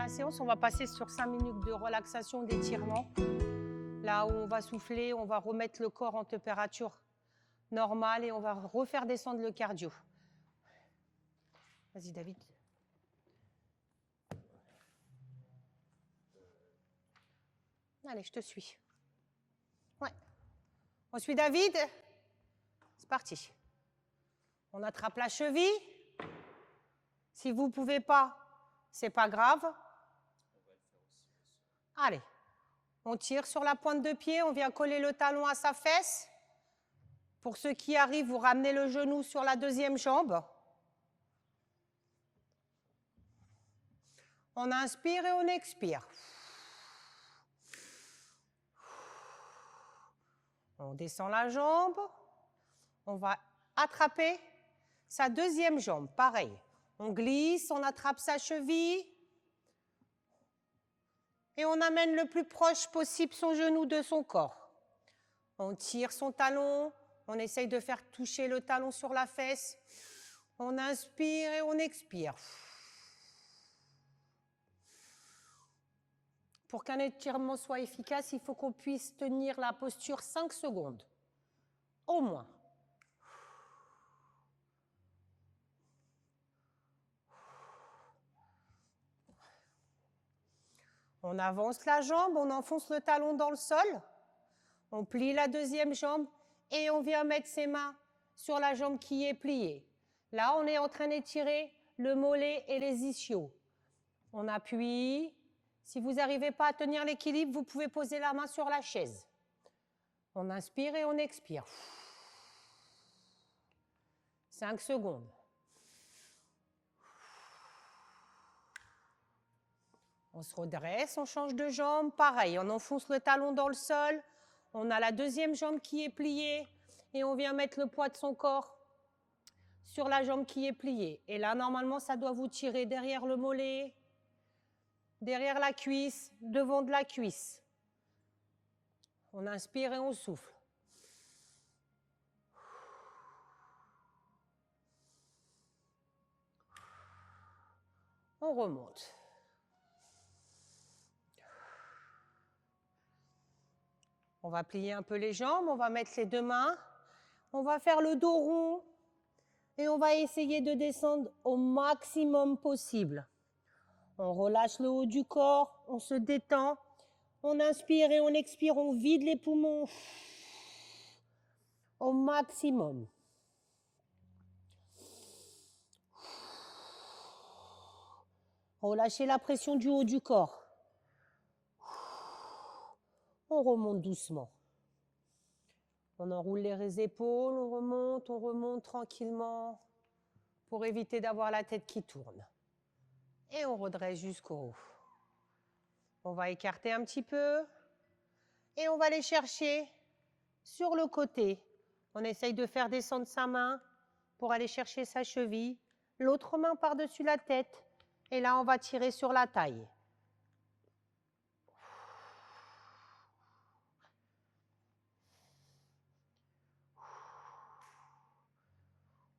la séance, on va passer sur 5 minutes de relaxation, d'étirement. Là où on va souffler, on va remettre le corps en température normale et on va refaire descendre le cardio. Vas-y David. Allez, je te suis. Ouais. On suit David. C'est parti. On attrape la cheville. Si vous ne pouvez pas, c'est pas grave. Allez. On tire sur la pointe de pied, on vient coller le talon à sa fesse. Pour ceux qui arrivent, vous ramenez le genou sur la deuxième jambe. On inspire et on expire. On descend la jambe. On va attraper sa deuxième jambe. Pareil. On glisse, on attrape sa cheville. Et on amène le plus proche possible son genou de son corps. On tire son talon. On essaye de faire toucher le talon sur la fesse. On inspire et on expire. Pour qu'un étirement soit efficace, il faut qu'on puisse tenir la posture 5 secondes. Au moins. On avance la jambe, on enfonce le talon dans le sol. On plie la deuxième jambe et on vient mettre ses mains sur la jambe qui est pliée. Là, on est en train d'étirer le mollet et les ischios. On appuie. Si vous n'arrivez pas à tenir l'équilibre, vous pouvez poser la main sur la chaise. On inspire et on expire. 5 secondes. On se redresse, on change de jambe. Pareil, on enfonce le talon dans le sol. On a la deuxième jambe qui est pliée et on vient mettre le poids de son corps sur la jambe qui est pliée. Et là, normalement, ça doit vous tirer derrière le mollet, derrière la cuisse, devant de la cuisse. On inspire et on souffle. On remonte. On va plier un peu les jambes, on va mettre les deux mains. On va faire le dos rond et on va essayer de descendre au maximum possible. On relâche le haut du corps, on se détend. On inspire et on expire, on vide les poumons au maximum. Relâchez la pression du haut du corps. On remonte doucement. On enroule les épaules, on remonte tranquillement pour éviter d'avoir la tête qui tourne. Et on redresse jusqu'au haut. On va écarter un petit peu et on va aller chercher sur le côté. On essaye de faire descendre sa main pour aller chercher sa cheville, l'autre main par-dessus la tête et là on va tirer sur la taille.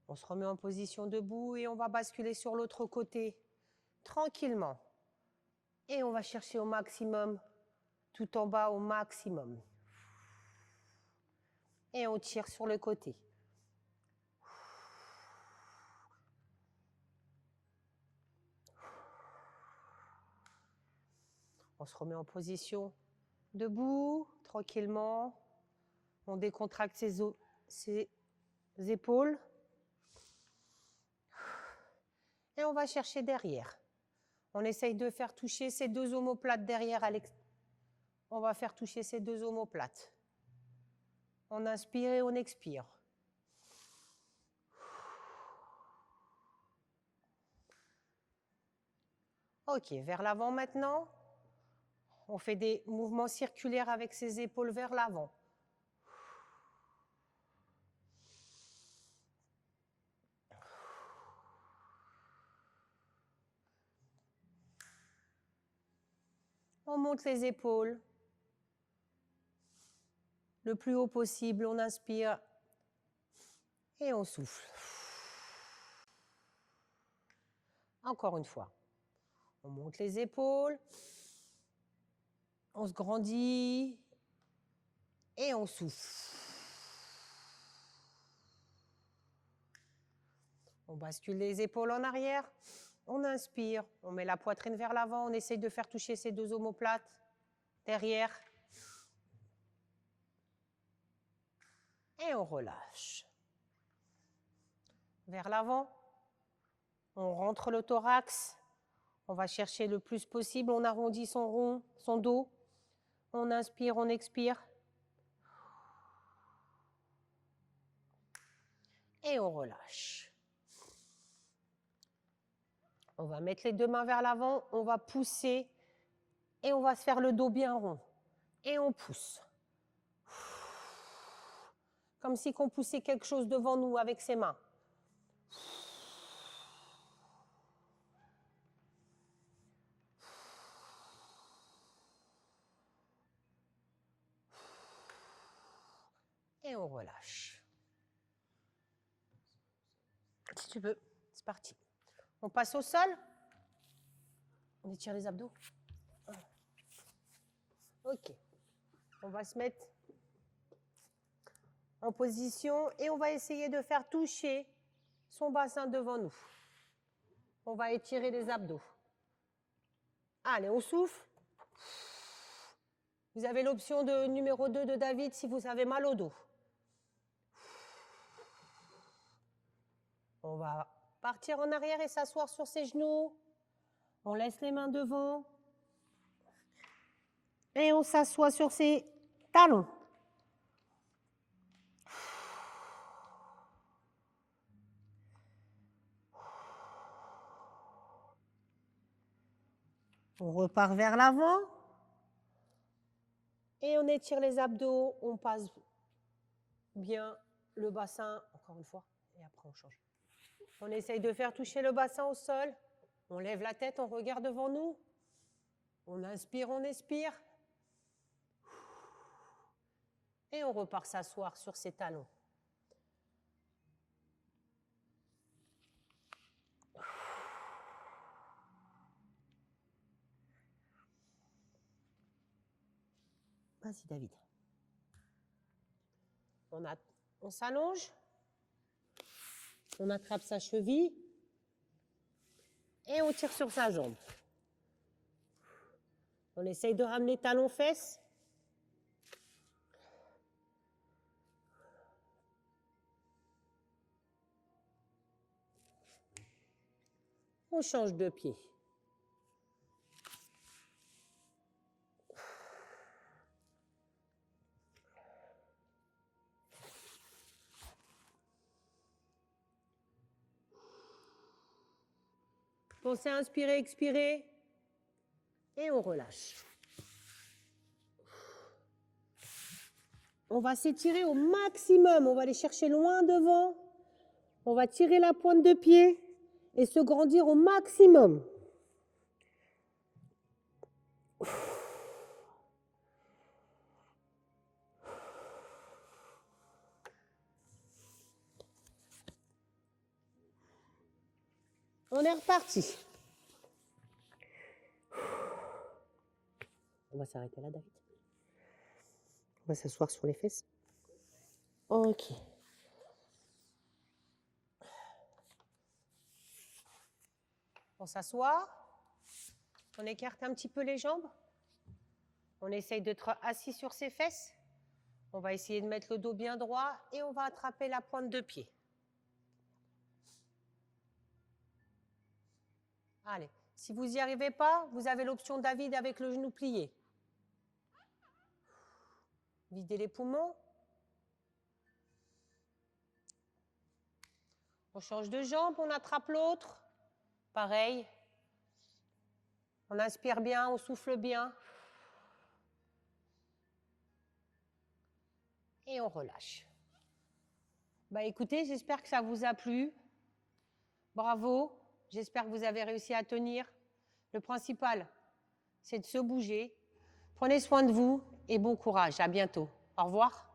On se remet en position debout et on va basculer sur l'autre côté, tranquillement. Et on va chercher au maximum, tout en bas au maximum. Et on tire sur le côté. On se remet en position debout, tranquillement. On décontracte ses épaules. Et on va chercher derrière. On essaye de faire toucher ces deux omoplates derrière. On va faire toucher ces deux omoplates. On inspire et on expire. Ok, vers l'avant maintenant. On fait des mouvements circulaires avec ses épaules vers l'avant. On monte les épaules le plus haut possible. On inspire et on souffle. Encore une fois. On monte les épaules. On se grandit. Et on souffle. On bascule les épaules en arrière. On inspire. On met la poitrine vers l'avant. On essaye de faire toucher ces deux omoplates. Derrière. Et on relâche. Vers l'avant. On rentre le thorax. On va chercher le plus possible. On arrondit son dos. On inspire, on expire. Et on relâche. On va mettre les deux mains vers l'avant. On va pousser. Et on va se faire le dos bien rond. Et on pousse. Comme si on poussait quelque chose devant nous avec ses mains. Et on relâche. Si tu veux, c'est parti. On passe au sol. On étire les abdos. Ok. On va se mettre en position et on va essayer de faire toucher son bassin devant nous. On va étirer les abdos. Allez, on souffle. Vous avez l'option de numéro 2 de David si vous avez mal au dos. On va partir en arrière et s'asseoir sur ses genoux. On laisse les mains devant. Et on s'assoit sur ses talons. On repart vers l'avant. Et on étire les abdos. On passe bien le bassin. Encore une fois. Et après, on change. On essaye de faire toucher le bassin au sol. On lève la tête, on regarde devant nous. On inspire, on expire. Et on repart s'asseoir sur ses talons. Vas-y, David. On s'allonge. On attrape sa cheville. Et on tire sur sa jambe. On essaye de ramener talons-fesses. On change de pied. Pensez à inspirer, expirer. Et on relâche. On va s'étirer au maximum. On va aller chercher loin devant. On va tirer la pointe de pied et se grandir au maximum. On est reparti. On va s'arrêter là, David. On va s'asseoir sur les fesses. Ok. On s'assoit. On écarte un petit peu les jambes. On essaye d'être assis sur ses fesses. On va essayer de mettre le dos bien droit et on va attraper la pointe de pied. Allez, si vous n'y arrivez pas, vous avez l'option David avec le genou plié. Videz les poumons. On change de jambe, on attrape l'autre. Pareil. On inspire bien, on souffle bien. Et on relâche. Bah écoutez, j'espère que ça vous a plu. Bravo. J'espère que vous avez réussi à tenir. Le principal, c'est de se bouger. Prenez soin de vous et bon courage. À bientôt. Au revoir.